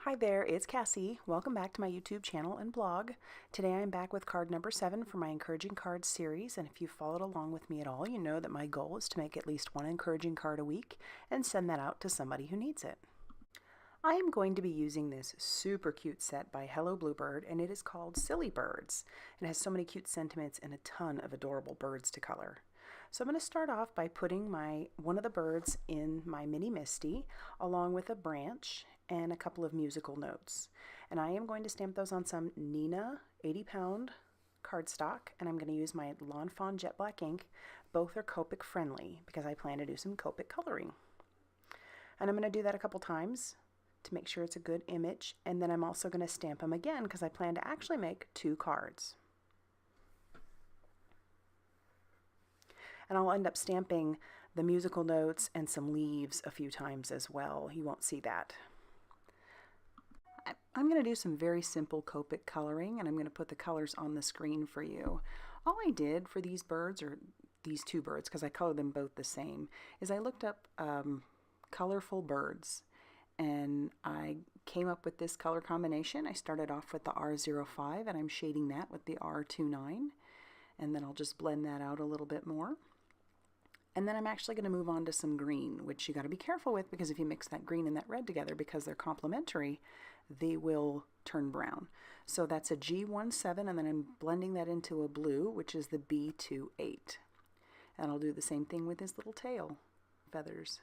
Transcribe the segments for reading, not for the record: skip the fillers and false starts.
Hi there, it's Cassie. Welcome back to my YouTube channel and blog. Today I'm back with card number 7 for my Encouraging Cards series, and if you followed along with me at all, you know that my goal is to make at least one encouraging card a week and send that out to somebody who needs it. I am going to be using this super cute set by Hello Bluebird, and it is called Silly Birds. It has so many cute sentiments and a ton of adorable birds to color. So I'm going to start off by putting one of the birds in my Mini Misty, along with a branch and a couple of musical notes. And I am going to stamp those on some Neenah 80-pound cardstock, and I'm going to use my Lawn Fawn Jet Black ink. Both are Copic friendly because I plan to do some Copic coloring. And I'm going to do that a couple times to make sure it's a good image, and then I'm also going to stamp them again because I plan to actually make 2 cards. And I'll end up stamping the musical notes and some leaves a few times as well. You won't see that. I'm going to do some very simple Copic coloring, and I'm going to put the colors on the screen for you. All I did for these birds, or these 2 birds, because I colored them both the same, is I looked up colorful birds, and I came up with this color combination. I started off with the R05, and I'm shading that with the R29, and then I'll just blend that out a little bit more. And then I'm actually going to move on to some green, which you got to be careful with, because if you mix that green and that red together, because they're complementary, they will turn brown. So that's a G17, and then I'm blending that into a blue, which is the B28. And I'll do the same thing with his little tail feathers.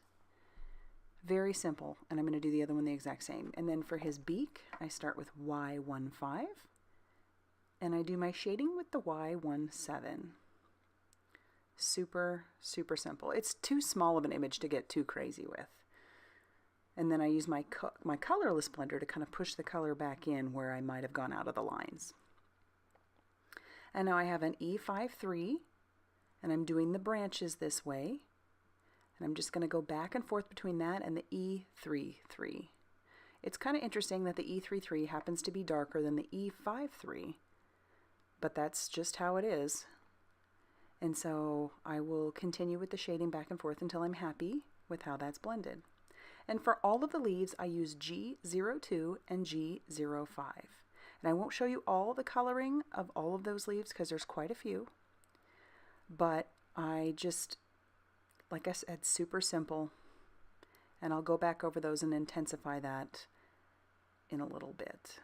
Very simple, and I'm going to do the other one the exact same. And then for his beak, I start with Y15, and I do my shading with the Y17. Super, super simple. It's too small of an image to get too crazy with. And then I use my colorless blender to kind of push the color back in where I might have gone out of the lines. And now I have an E53, and I'm doing the branches this way. And I'm just going to go back and forth between that and the E33. It's kind of interesting that the E33 happens to be darker than the E53, but that's just how it is. And so I will continue with the shading back and forth until I'm happy with how that's blended. And for all of the leaves, I use G02 and G05. And I won't show you all the coloring of all of those leaves because there's quite a few. But I just, like I said, super simple. And I'll go back over those and intensify that in a little bit.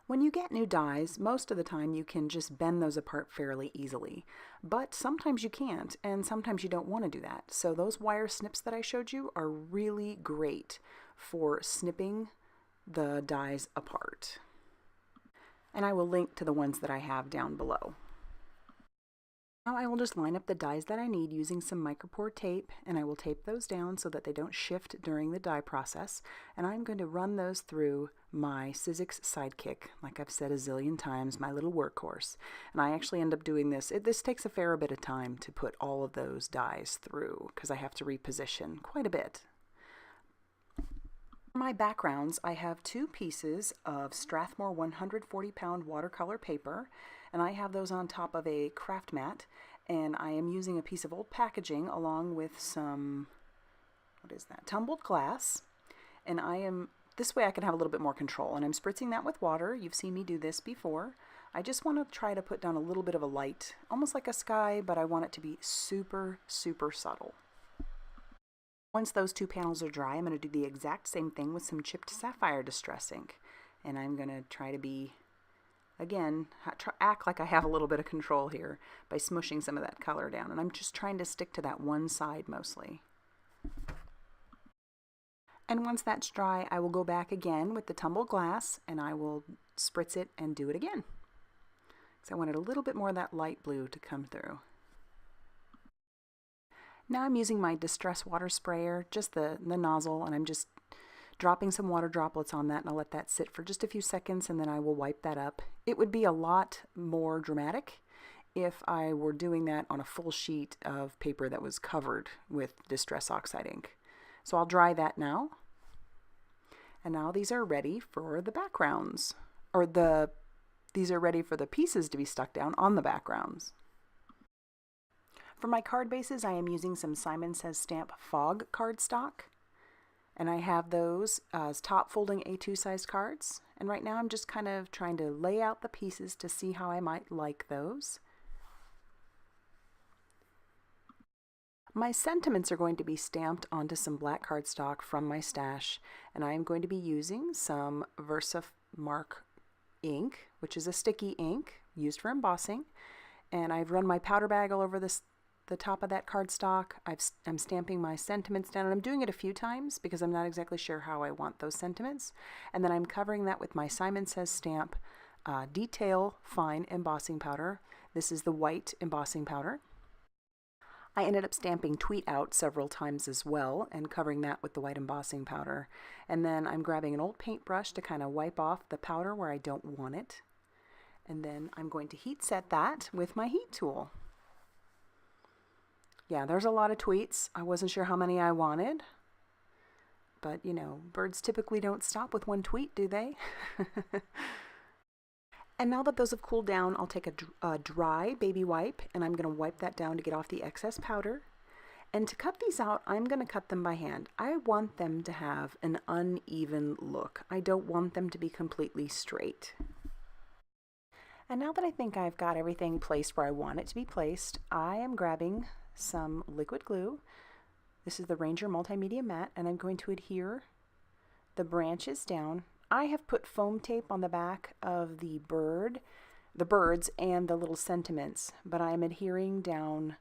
When you get new dies, most of the time you can just bend those apart fairly easily, but sometimes you can't, and sometimes you don't want to do that. So those wire snips that I showed you are really great for snipping the dies apart. And I will link to the ones that I have down below. Now I will just line up the dies that I need using some micropore tape, and I will tape those down so that they don't shift during the die process. And I'm going to run those through my Sizzix Sidekick, like I've said a zillion times, my little workhorse. And I actually end up doing this. This takes a fair bit of time to put all of those dies through because I have to reposition quite a bit. For my backgrounds, I have 2 pieces of Strathmore 140-pound watercolor paper, and I have those on top of a craft mat, and I am using a piece of old packaging along with some, tumbled glass, and this way I can have a little bit more control, and I'm spritzing that with water. You've seen me do this before. I just want to try to put down a little bit of a light, almost like a sky, but I want it to be super, super subtle. Once those 2 panels are dry, I'm going to do the exact same thing with some chipped sapphire distress ink. And I'm going to try to be, again, act like I have a little bit of control here by smushing some of that color down. And I'm just trying to stick to that one side mostly. And once that's dry, I will go back again with the tumbled glass and I will spritz it and do it again. So I wanted a little bit more of that light blue to come through. Now I'm using my Distress water sprayer, just the nozzle, and I'm just dropping some water droplets on that, and I'll let that sit for just a few seconds, and then I will wipe that up. It would be a lot more dramatic if I were doing that on a full sheet of paper that was covered with Distress Oxide ink. So I'll dry that now. And now these are ready for the backgrounds, or these are ready for the pieces to be stuck down on the backgrounds. For my card bases, I am using some Simon Says Stamp Fog cardstock. And I have those as top folding A2 size cards. And right now I'm just kind of trying to lay out the pieces to see how I might like those. My sentiments are going to be stamped onto some black cardstock from my stash, and I am going to be using some Versamark ink, which is a sticky ink used for embossing. And I've run my powder bag all over the top of that cardstock. I'm stamping my sentiments down, and I'm doing it a few times because I'm not exactly sure how I want those sentiments. And then I'm covering that with my Simon Says Stamp Detail Fine Embossing Powder. This is the white embossing powder. I ended up stamping Tweet Out several times as well and covering that with the white embossing powder. And then I'm grabbing an old paintbrush to kind of wipe off the powder where I don't want it. And then I'm going to heat set that with my heat tool. Yeah, there's a lot of tweets. I wasn't sure how many I wanted. But, you know, birds typically don't stop with one tweet, do they? And now that those have cooled down, I'll take a dry baby wipe, and I'm going to wipe that down to get off the excess powder. And to cut these out, I'm going to cut them by hand. I want them to have an uneven look. I don't want them to be completely straight. And now that I think I've got everything placed where I want it to be placed, I am grabbing some liquid glue. This is the Ranger Multimedia Matte, and I'm going to adhere the branches down. I have put foam tape on the back of the birds and the little sentiments, but I'm adhering down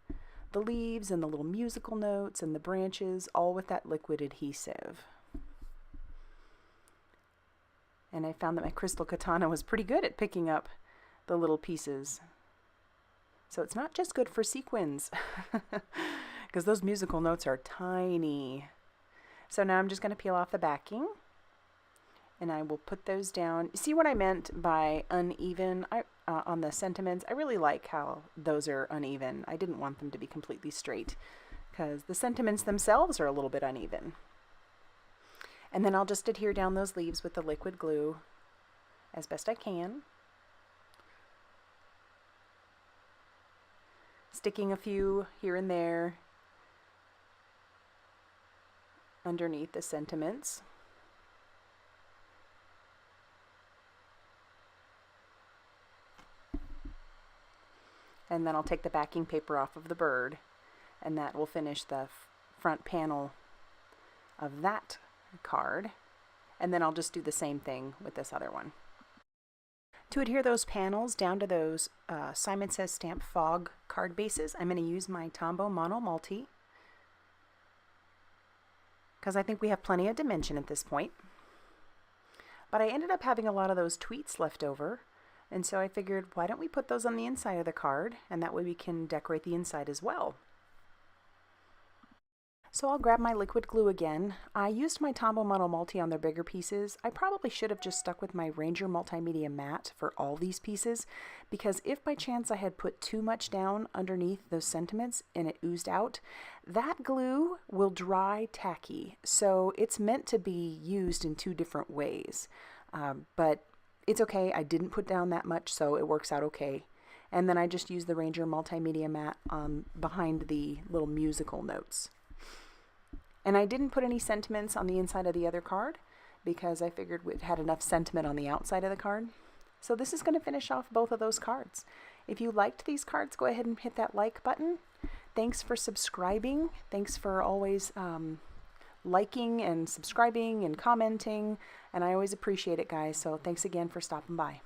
the leaves and the little musical notes and the branches, all with that liquid adhesive. And I found that my crystal katana was pretty good at picking up the little pieces. So it's not just good for sequins, because those musical notes are tiny. So now I'm just going to peel off the backing. And I will put those down. See what I meant by uneven on the sentiments? I really like how those are uneven. I didn't want them to be completely straight because the sentiments themselves are a little bit uneven. And then I'll just adhere down those leaves with the liquid glue as best I can. Sticking a few here and there underneath the sentiments. And then I'll take the backing paper off of the bird, and that will finish the front panel of that card. And then I'll just do the same thing with this other one. To adhere those panels down to those Simon Says Stamp Fog card bases, I'm going to use my Tombow Mono Multi, because I think we have plenty of dimension at this point. But I ended up having a lot of those tweets left over. And so I figured, why don't we put those on the inside of the card, and that way we can decorate the inside as well. So I'll grab my liquid glue again. I used my Tombow Mono Multi on their bigger pieces. I probably should have just stuck with my Ranger Multimedia Matte for all these pieces, because if by chance I had put too much down underneath those sentiments and it oozed out, that glue will dry tacky. So it's meant to be used in two different ways. But it's okay, I didn't put down that much, so it works out okay. And then I just use the Ranger Multimedia Matte behind the little musical notes. And I didn't put any sentiments on the inside of the other card because I figured it had enough sentiment on the outside of the card. So this is going to finish off both of those cards. If you liked these cards, go ahead and hit that like button. Thanks for subscribing. Thanks for always liking and subscribing and commenting, and I always appreciate it, guys. So thanks again for stopping by.